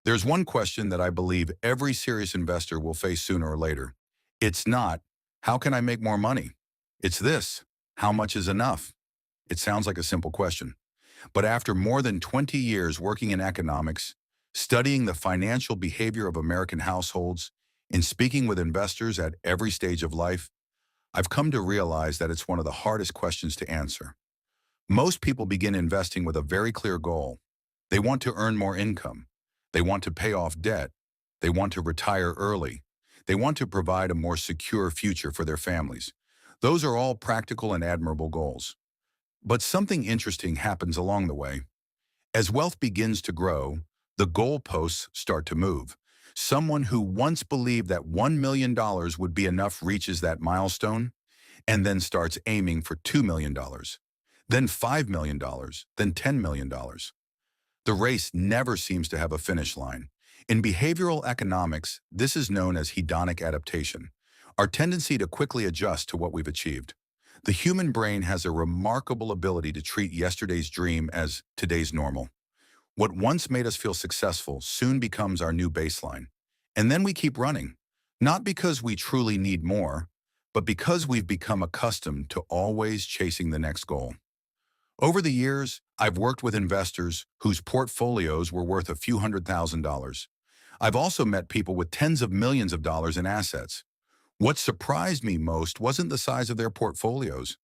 There's one question that I believe every serious investor will face sooner or later. It's not, how can I make more money? It's this, how much is enough? It sounds like a simple question. But after more than 20 years working in economics, studying the financial behavior of American households, and speaking with investors at every stage of life, I've come to realize that it's one of the hardest questions to answer. Most people begin investing with a very clear goal. They want to earn more income. They want to pay off debt. They want to retire early. They want to provide a more secure future for their families. Those are all practical and admirable goals. But something interesting happens along the way. As wealth begins to grow, the goalposts start to move. Someone who once believed that $1 million would be enough reaches that milestone and then starts aiming for $2 million, then $5 million, then $10 million. The race never seems to have a finish line. In behavioral economics, this is known as hedonic adaptation, our tendency to quickly adjust to what we've achieved. The human brain has a remarkable ability to treat yesterday's dream as today's normal. What once made us feel successful soon becomes our new baseline. And then we keep running, not because we truly need more, but because we've become accustomed to always chasing the next goal. Over the years, I've worked with investors whose portfolios were worth a few $100,000. I've also met people with tens of millions of dollars in assets. What surprised me most wasn't the size of their portfolios.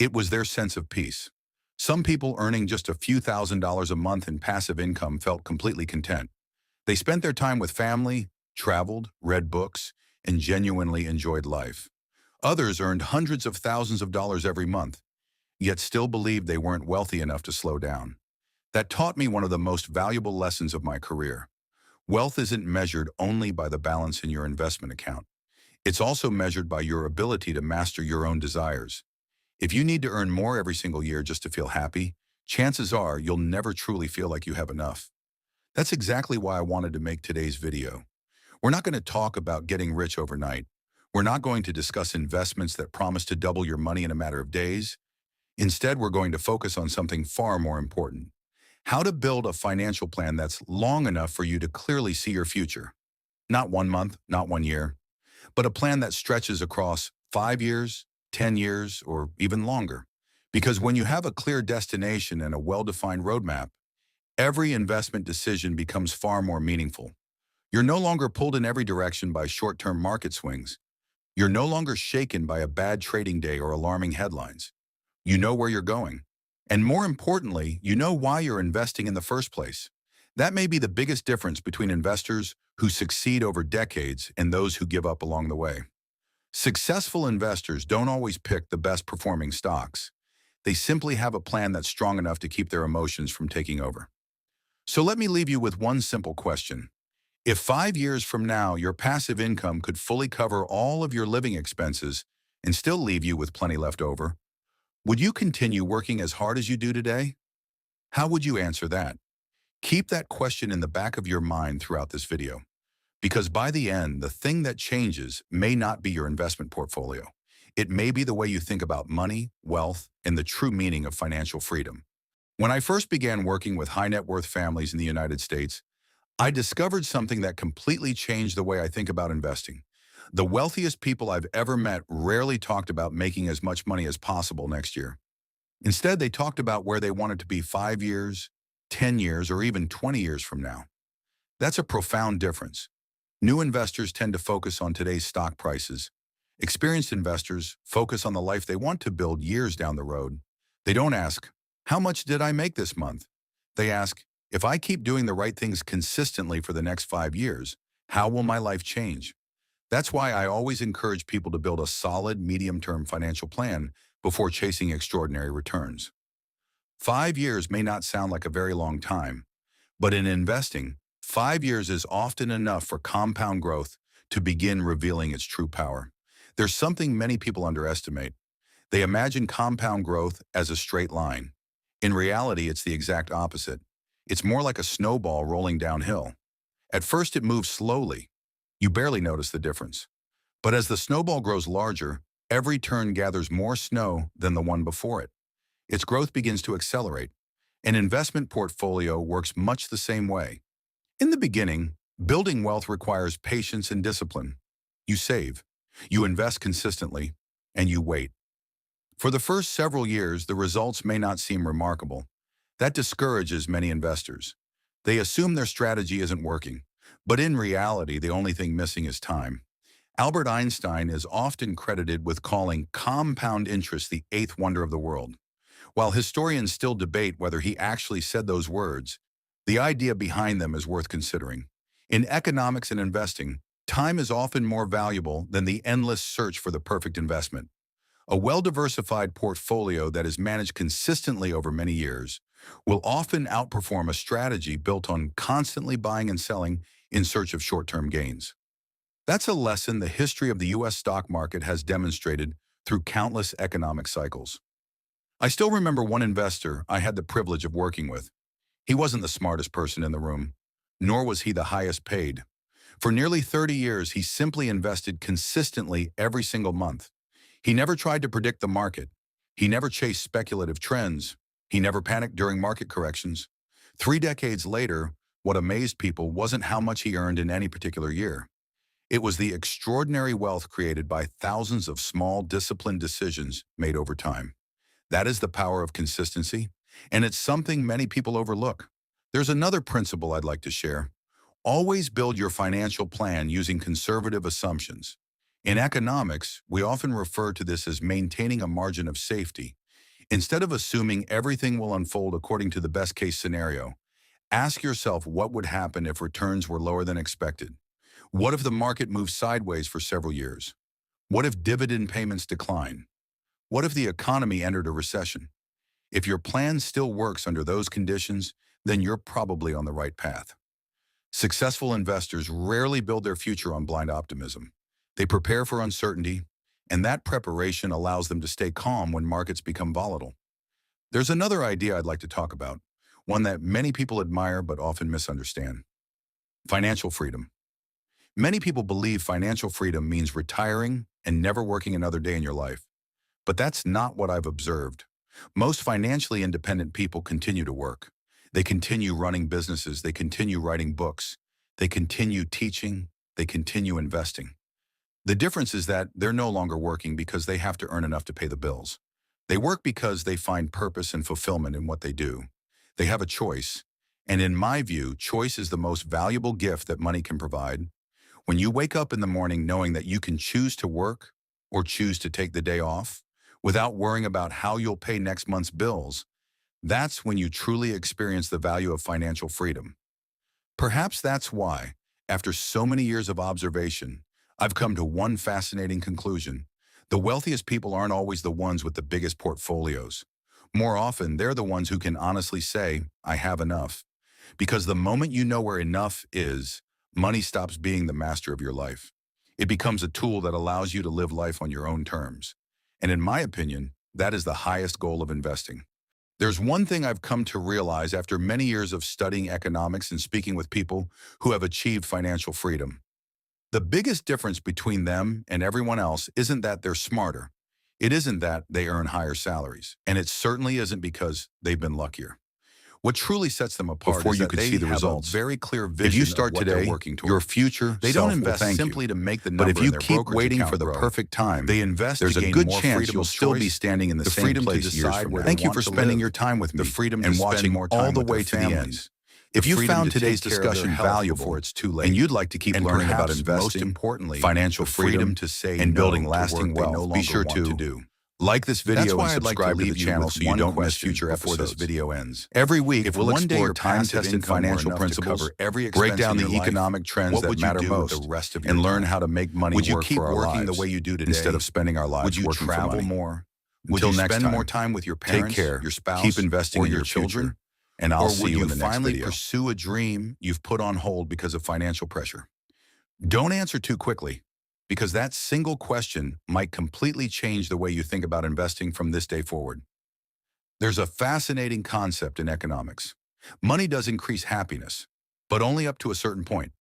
It was their sense of peace. Some people earning just a few $1,000s a month in passive income felt completely content. They spent their time with family, traveled, read books, and genuinely enjoyed life. Others earned hundreds of thousands of dollars every month, yet still believed they weren't wealthy enough to slow down. That taught me one of the most valuable lessons of my career. Wealth isn't measured only by the balance in your investment account. It's also measured by your ability to master your own desires. If you need to earn more every single year just to feel happy, chances are you'll never truly feel like you have enough. That's exactly why I wanted to make today's video. We're not going to talk about getting rich overnight. We're not going to discuss investments that promise to double your money in a matter of days. Instead, we're going to focus on something far more important: how to build a financial plan that's long enough for you to clearly see your future. Not 1 month, not 1 year, but a plan that stretches across 5 years, 10 years, or even longer. Because when you have a clear destination and a well-defined roadmap, every investment decision becomes far more meaningful. You're no longer pulled in every direction by short-term market swings. You're no longer shaken by a bad trading day or alarming headlines. You know where you're going. And more importantly, you know why you're investing in the first place. That may be the biggest difference between investors who succeed over decades and those who give up along the way. Successful investors don't always pick the best performing stocks. They simply have a plan that's strong enough to keep their emotions from taking over. So let me leave you with one simple question. If 5 years from now your passive income could fully cover all of your living expenses and still leave you with plenty left over, would you continue working as hard as you do today? How would you answer that? Keep that question in the back of your mind throughout this video, because by the end, the thing that changes may not be your investment portfolio. It may be the way you think about money, wealth, and the true meaning of financial freedom. When I first began working with high net worth families in the United States, I discovered something that completely changed the way I think about investing. The wealthiest people I've ever met rarely talked about making as much money as possible next year. Instead, they talked about where they wanted to be 5 years, 10 years, or even 20 years from now. That's a profound difference. New investors tend to focus on today's stock prices. Experienced investors focus on the life they want to build years down the road. They don't ask, how much did I make this month? They ask, if I keep doing the right things consistently for the next 5 years, how will my life change? That's why I always encourage people to build a solid, medium-term financial plan before chasing extraordinary returns. 5 years may not sound like a very long time, but in investing, 5 years is often enough for compound growth to begin revealing its true power. There's something many people underestimate. They imagine compound growth as a straight line. In reality, it's the exact opposite. It's more like a snowball rolling downhill. At first, it moves slowly. You barely notice the difference. But as the snowball grows larger, every turn gathers more snow than the one before it. Its growth begins to accelerate. An investment portfolio works much the same way. In the beginning, building wealth requires patience and discipline. You save, you invest consistently, and you wait. For the first several years, the results may not seem remarkable. That discourages many investors. They assume their strategy isn't working, but in reality, the only thing missing is time. Albert Einstein is often credited with calling compound interest the eighth wonder of the world. While historians still debate whether he actually said those words, the idea behind them is worth considering. In economics and investing, time is often more valuable than the endless search for the perfect investment. A well-diversified portfolio that is managed consistently over many years will often outperform a strategy built on constantly buying and selling in search of short-term gains. That's a lesson the history of the U.S. stock market has demonstrated through countless economic cycles. I still remember one investor I had the privilege of working with. He wasn't the smartest person in the room, nor was he the highest paid. For nearly 30 years, he simply invested consistently every single month. He never tried to predict the market. He never chased speculative trends. He never panicked during market corrections. 3 decades later, what amazed people wasn't how much he earned in any particular year. It was the extraordinary wealth created by thousands of small, disciplined decisions made over time. That is the power of consistency, and it's something many people overlook. There's another principle I'd like to share. Always build your financial plan using conservative assumptions. In economics, we often refer to this as maintaining a margin of safety. Instead of assuming everything will unfold according to the best-case scenario, ask yourself what would happen if returns were lower than expected. What if the market moves sideways for several years? What if dividend payments decline? What if the economy entered a recession? If your plan still works under those conditions, then you're probably on the right path. Successful investors rarely build their future on blind optimism. They prepare for uncertainty, and that preparation allows them to stay calm when markets become volatile. There's another idea I'd like to talk about, one that many people admire but often misunderstand. Financial freedom. Many people believe financial freedom means retiring and never working another day in your life. But that's not what I've observed. Most financially independent people continue to work. They continue running businesses, they continue writing books, they continue teaching, they continue investing. The difference is that they're no longer working because they have to earn enough to pay the bills. They work because they find purpose and fulfillment in what they do. They have a choice, and in my view, choice is the most valuable gift that money can provide. When you wake up in the morning knowing that you can choose to work or choose to take the day off without worrying about how you'll pay next month's bills, that's when you truly experience the value of financial freedom. Perhaps that's why, after so many years of observation, I've come to one fascinating conclusion. The wealthiest people aren't always the ones with the biggest portfolios. More often, they're the ones who can honestly say, I have enough. Because the moment you know where enough is, money stops being the master of your life. It becomes a tool that allows you to live life on your own terms. And in my opinion, that is the highest goal of investing. There's one thing I've come to realize after many years of studying economics and speaking with people who have achieved financial freedom. The biggest difference between them and everyone else isn't that they're smarter. It isn't that they earn higher salaries. And it certainly isn't because they've been luckier. What truly sets them apart Before is you that can they see the have results. a very clear vision If you of start what they're today, working toward. your future They self don't will invest thank simply you. to make the number But if you in their keep brokerage waiting account for the grow. perfect time, They invest there's to a gain good more chance freedom you'll of still be choice, standing in the same freedom to place years decide from where now. they Thank you want for to spending live, your time with the me freedom and to spend watching more all time the with their way to the end. families, If the you freedom found to today's take care of their discussion health valuable before it's too late, and you'd like to keep and learning about perhaps most investing, importantly, financial the freedom freedom, to say and no building to lasting work they no wealth, be longer sure want to to do. like this That's video and why I'd like to subscribe to the leave you channel with so you one don't miss question future before this episodes. video ends. Every week, If we'll one day explore your passive time-tested income were financial enough to principles, cover every break expense down in the your life, economic trends what that would you matter do with the most, rest of your and learn time? how to make money Would you work keep for our working the lives way you do today? instead of spending our Would lives you working for travel money. more? Would Until you next spend more time, time with your take parents, care, your spouse, keep investing or in your your children? future, and I'll Or see would you you in the next finally video. pursue a dream you've put on hold because of financial pressure? Don't answer too quickly, because that single question might completely change the way you think about investing from this day forward. There's a fascinating concept in economics. Money does increase happiness, but only up to a certain point.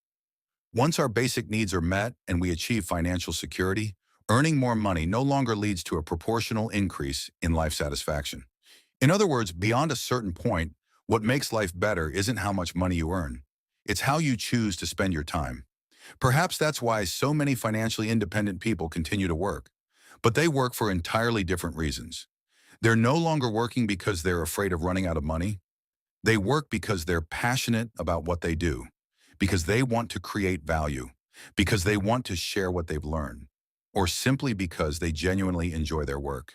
Once our basic needs are met and we achieve financial security, earning more money no longer leads to a proportional increase in life satisfaction. In other words, beyond a certain point, what makes life better isn't how much money you earn. It's how you choose to spend your time. Perhaps that's why so many financially independent people continue to work. But they work for entirely different reasons. They're no longer working because they're afraid of running out of money. They work because they're passionate about what they do, because they want to create value, because they want to share what they've learned, or simply because they genuinely enjoy their work.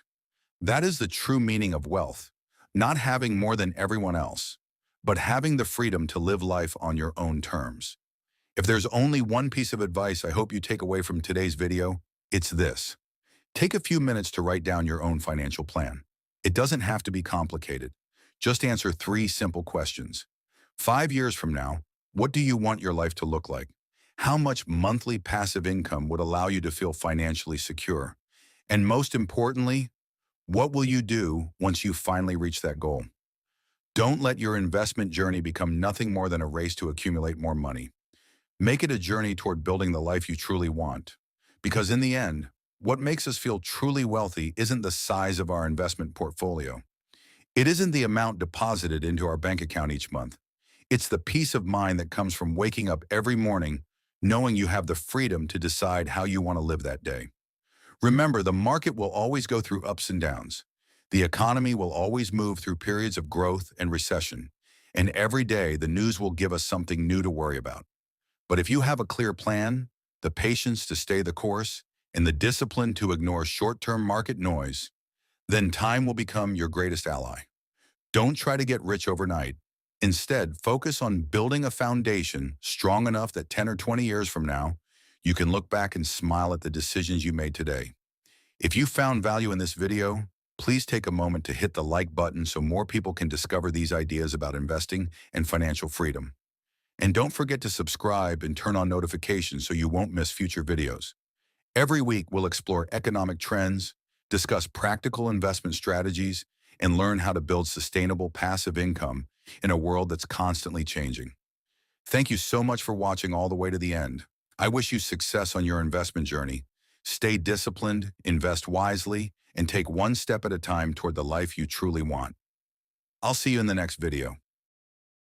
That is the true meaning of wealth, not having more than everyone else, but having the freedom to live life on your own terms. If there's only one piece of advice I hope you take away from today's video, it's this. Take a few minutes to write down your own financial plan. It doesn't have to be complicated. Just answer 3 simple questions. 5 years from now, what do you want your life to look like? How much monthly passive income would allow you to feel financially secure? And most importantly, what will you do once you finally reach that goal? Don't let your investment journey become nothing more than a race to accumulate more money. Make it a journey toward building the life you truly want. Because in the end, what makes us feel truly wealthy isn't the size of our investment portfolio. It isn't the amount deposited into our bank account each month. It's the peace of mind that comes from waking up every morning knowing you have the freedom to decide how you want to live that day. Remember, the market will always go through ups and downs. The economy will always move through periods of growth and recession. And every day, the news will give us something new to worry about. But if you have a clear plan, the patience to stay the course, and the discipline to ignore short-term market noise, then time will become your greatest ally. Don't try to get rich overnight. Instead, focus on building a foundation strong enough that 10 or 20 years from now, you can look back and smile at the decisions you made today. If you found value in this video, please take a moment to hit the like button so more people can discover these ideas about investing and financial freedom. And don't forget to subscribe and turn on notifications so you won't miss future videos. Every week, we'll explore economic trends, discuss practical investment strategies, and learn how to build sustainable passive income in a world that's constantly changing. Thank you so much for watching all the way to the end. I wish you success on your investment journey. Stay disciplined, invest wisely, and take one step at a time toward the life you truly want. I'll see you in the next video.